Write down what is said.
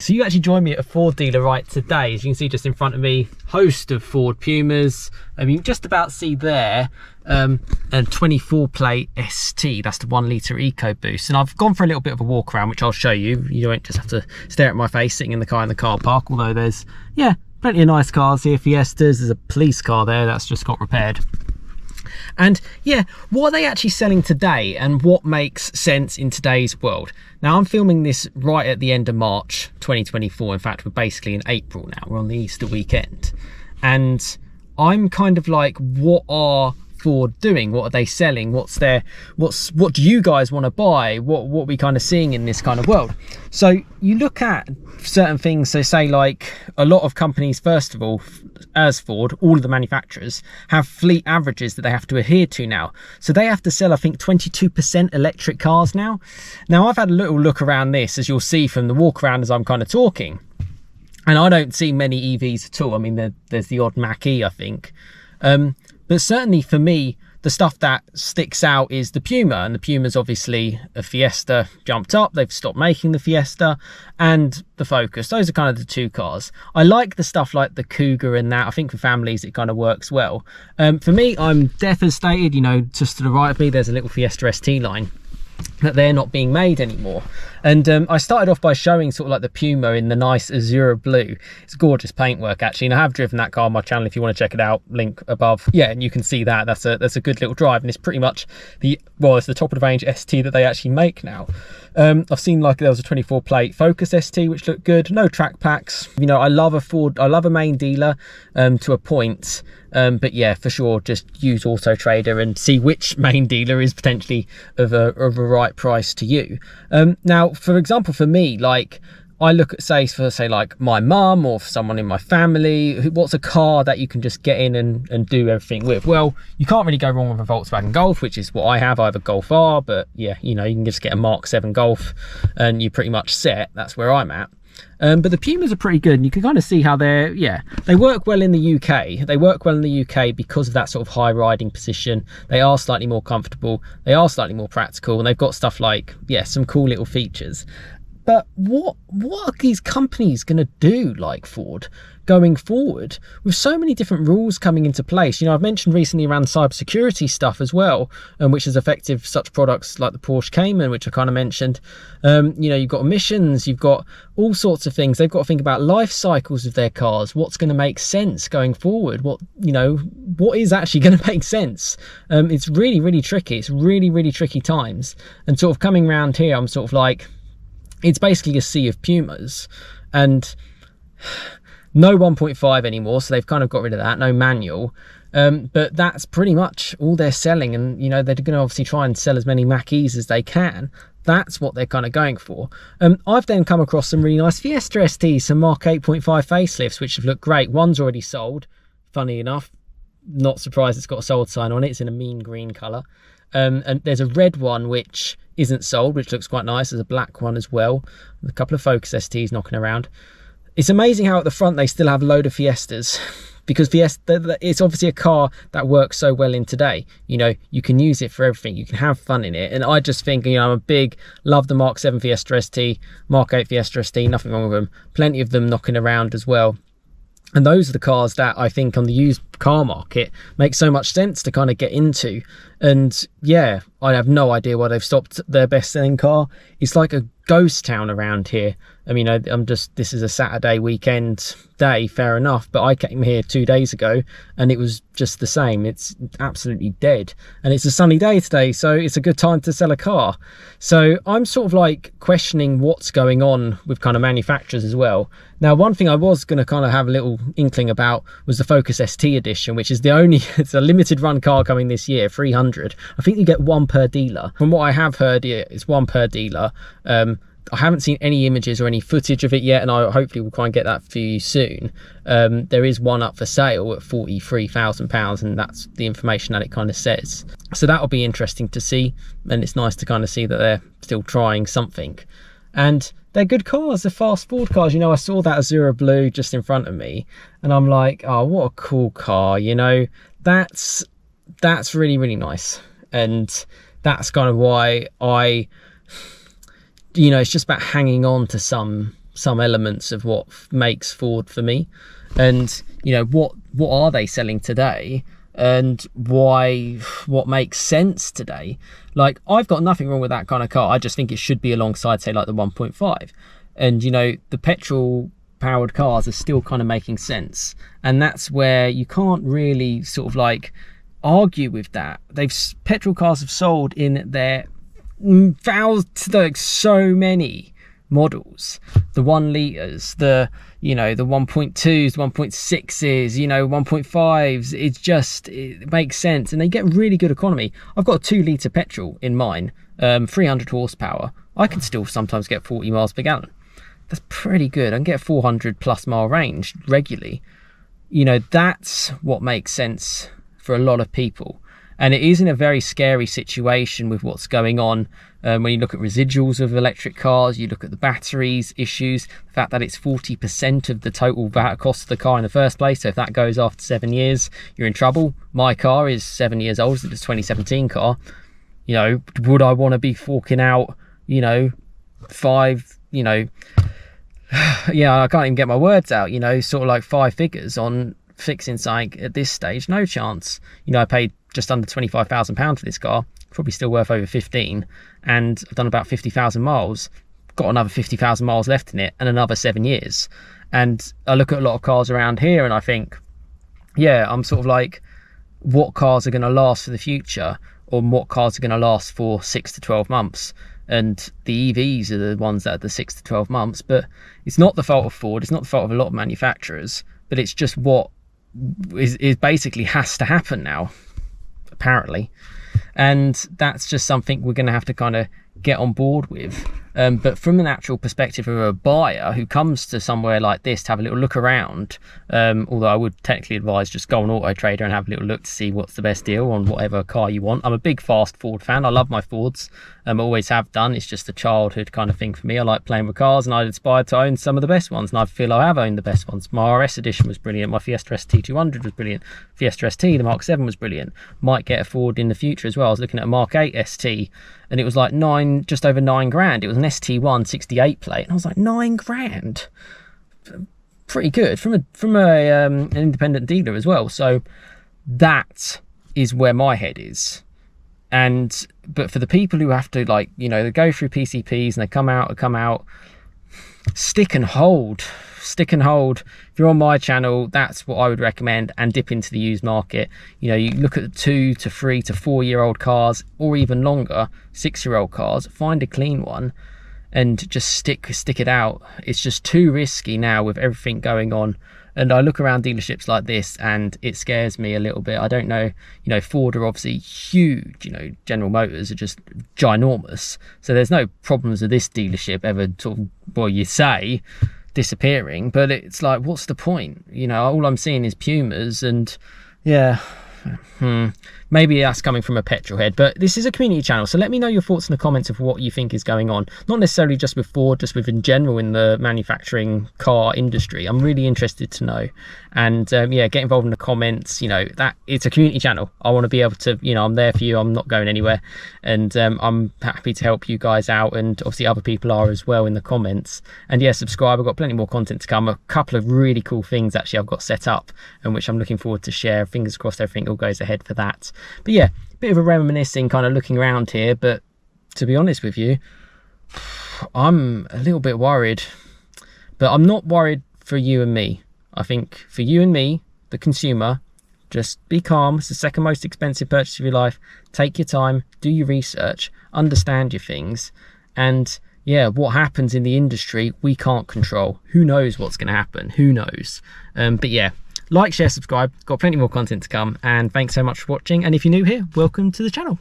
So you actually joined me at a Ford dealer right today. As you can see just in front of me, host of Ford Pumas. I mean, just about see there, and 24 plate ST, that's the 1 litre EcoBoost. And I've gone for a little bit of a walk around, which I'll show you. You don't just have to stare at my face sitting in the car park, although there's, yeah, plenty of nice cars here. Fiestas, there's a police car there that's just got repaired. And yeah, what are they actually selling today and what makes sense in today's world? Now, I'm filming this right at the end of March 2024. In fact, we're basically in April now. We're on the Easter weekend. And I'm kind of like, what are Ford doing? What are they selling? What do you guys want to buy? What are we kind of seeing in this kind of world? So you look at certain things, so say like a lot of companies, first of all, as Ford, all of the manufacturers have fleet averages that they have to adhere to now. So they have to sell, I think, 22% electric cars now. Now, I've had a little look around this, as you'll see from the walk around as I'm kind of talking. And I don't see many EVs at all. I mean, there's the odd Mach-E, I think. But certainly for me, the stuff that sticks out is the Puma, and the Puma's obviously a Fiesta jumped up. They've stopped making the Fiesta, and the Focus. Those are kind of the two cars. I like the stuff like the Cougar and that. I think for families it kind of works well. For me, I'm devastated. You know, just to the right of me, there's a little Fiesta ST line that they're not being made anymore. And I started off by showing sort of like the Puma in the nice azure blue. It's gorgeous paintwork actually, and I have driven that car on my channel if you want to check it out, link above. Yeah, and you can see that that's a good little drive, and it's pretty much it's the top of the range ST that they actually make now. I've seen like there was a 24 plate Focus ST which looked good. No track packs. You know, I love a main dealer to a point. But yeah, for sure, just use Auto Trader and see which main dealer is potentially of a right price to you. Now, for example, for me, like I look at say like my mum or for someone in my family, what's a car that you can just get in and do everything with? Well, you can't really go wrong with a Volkswagen Golf, which is what I have. I have a Golf R, but yeah, you know, you can just get a Mark 7 Golf and you're pretty much set. That's where I'm at. But the Pumas are pretty good, and you can kind of see how they work well in the UK. They work well in the UK because of that sort of high riding position. They are slightly more comfortable, they are slightly more practical, and they've got stuff like, yeah, some cool little features. But what are these companies going to do, like Ford, going forward with so many different rules coming into place? You know, I've mentioned recently around cybersecurity stuff as well, which has affected such products like the Porsche Cayman, which I kind of mentioned. You know, you've got emissions, you've got all sorts of things. They've got to think about life cycles of their cars. What's going to make sense going forward? What is actually going to make sense? It's really, really tricky. It's really, really tricky times. And sort of coming around here, I'm sort of like, it's basically a sea of Pumas, and no 1.5 anymore, so they've kind of got rid of that. No manual, but that's pretty much all they're selling. And you know, they're going to obviously try and sell as many Mach-E's as they can. That's what they're kind of going for. I've then come across some really nice Fiesta STs, some Mark 8.5 facelifts, which have looked great. One's already sold, funny enough. Not surprised it's got a sold sign on it. It's in a mean green colour. And there's a red one which isn't sold, which looks quite nice. There's a black one as well, with a couple of Focus STs knocking around. It's amazing how at the front they still have a load of Fiestas, because Fiesta, it's obviously a car that works so well in today. You know, you can use it for everything, you can have fun in it. And I just think, you know, love the Mark 7 Fiesta ST, Mark 8 Fiesta ST, nothing wrong with them. Plenty of them knocking around as well. And those are the cars that I think on the used car market make so much sense to kind of get into. And yeah, I have no idea why they've stopped their best selling car. It's like a ghost town around here. I mean, this is a Saturday weekend day, fair enough, but I came here 2 days ago and it was just the same. It's absolutely dead, and it's a sunny day today, so it's a good time to sell a car. So I'm sort of like questioning what's going on with kind of manufacturers as well. Now, one thing I was going to kind of have a little inkling about was the Focus ST edition, which is it's a limited run car coming this year, 300. I think you get one per dealer. From what I have heard, it's one per dealer. I haven't seen any images or any footage of it yet, and I hopefully will try and get that for you soon. There is one up for sale at £43,000, and that's the information that it kind of says. So that'll be interesting to see, and it's nice to kind of see that they're still trying something. And they're good cars, they're fast Ford cars. You know, I saw that Azura Blue just in front of me, and I'm like, oh, what a cool car. You know, that's really, really nice. And that's kind of why you know, it's just about hanging on to some some elements of what makes Ford for me, and you know, what are they selling today, and what makes sense today. Like, I've got nothing wrong with that kind of car. I just think it should be alongside, say, like the 1.5. And you know, the petrol powered cars are still kind of making sense, and that's where you can't really sort of like argue with that. Petrol cars have sold in their thousands, like so many models, the 1 litres, the, you know, the 1.2s, 1.6s, you know, 1.5s. It makes sense, and they get really good economy. I've got a 2 litre petrol in mine, 300 horsepower. I can still sometimes get 40 miles per gallon. That's pretty good. I can get 400 plus mile range regularly. You know, that's what makes sense for a lot of people. And it is in a very scary situation with what's going on. When you look at residuals of electric cars, you look at the batteries issues, the fact that it's 40% of the total cost of the car in the first place. So if that goes after 7 years, you're in trouble. My car is 7 years old. It's a 2017 car. You know, would I want to be forking out, you know, yeah, I can't even get my words out, you know, sort of like 5 figures on fixing something at this stage? No chance. You know, I paid just under £25,000 for this car, probably still worth over 15, and I've done about 50,000 miles, got another 50,000 miles left in it, and another 7 years. And I look at a lot of cars around here and I think, yeah, I'm sort of like, what cars are going to last for the future, or what cars are going to last for 6 to 12 months? And the EVs are the ones that are the 6 to 12 months. But it's not the fault of Ford, it's not the fault of a lot of manufacturers, but it's just what is basically has to happen now, apparently. And that's just something we're going to have to kind of get on board with. But from an actual perspective of a buyer who comes to somewhere like this to have a little look around, although I would technically advise just go on Auto Trader and have a little look to see what's the best deal on whatever car you want. I'm a big fast Ford fan. I love my Fords. I always have done. It's just a childhood kind of thing for me. I like playing with cars, and I aspired to own some of the best ones, and I feel I have owned the best ones. My RS edition was brilliant. My Fiesta ST 200 was brilliant. Fiesta ST, the Mark 7 was brilliant. Might get a Ford in the future as well. I was looking at a Mark 8 ST, and it was like just over 9 grand. It was an ST1 68 plate, and I was like, 9 grand, pretty good from an independent dealer as well. So that is where my head is. But for the people who have to, like, you know, they go through PCPs and they come out, stick and hold. If you're on my channel, that's what I would recommend, and dip into the used market. You know, you look at 2 to 3 to 4 year old cars, or even longer, 6-year-old cars, find a clean one and just stick it out. It's just too risky now with everything going on. And I look around dealerships like this and it scares me a little bit. I don't know, you know, Ford are obviously huge, you know, General Motors are just ginormous. So there's no problems with this dealership ever sort of, well, you say, disappearing, but it's like, what's the point? You know, all I'm seeing is Pumas, and yeah, maybe that's coming from a petrol head, but this is a community channel, so let me know your thoughts in the comments of what you think is going on, not necessarily just with Ford, just with in general in the manufacturing car industry. I'm really interested to know. And yeah, get involved in the comments. You know, that it's a community channel. I want to be able to, you know, I'm there for you, I'm not going anywhere, and I'm happy to help you guys out, and obviously other people are as well in the comments. And yeah, subscribe, I've got plenty more content to come, a couple of really cool things actually I've got set up, and which I'm looking forward to share. Fingers crossed everything all goes ahead for that. But yeah, a bit of a reminiscing kind of looking around here, but to be honest with you, I'm a little bit worried, but I'm not worried for you and me. I think for you and me, the consumer, just be calm. It's the second most expensive purchase of your life. Take your time, do your research, understand your things, and yeah, what happens in the industry, we can't control. Who knows what's going to happen? Who knows? But yeah, like, share, subscribe. Got plenty more content to come, and thanks so much for watching. And if you're new here, welcome to the channel.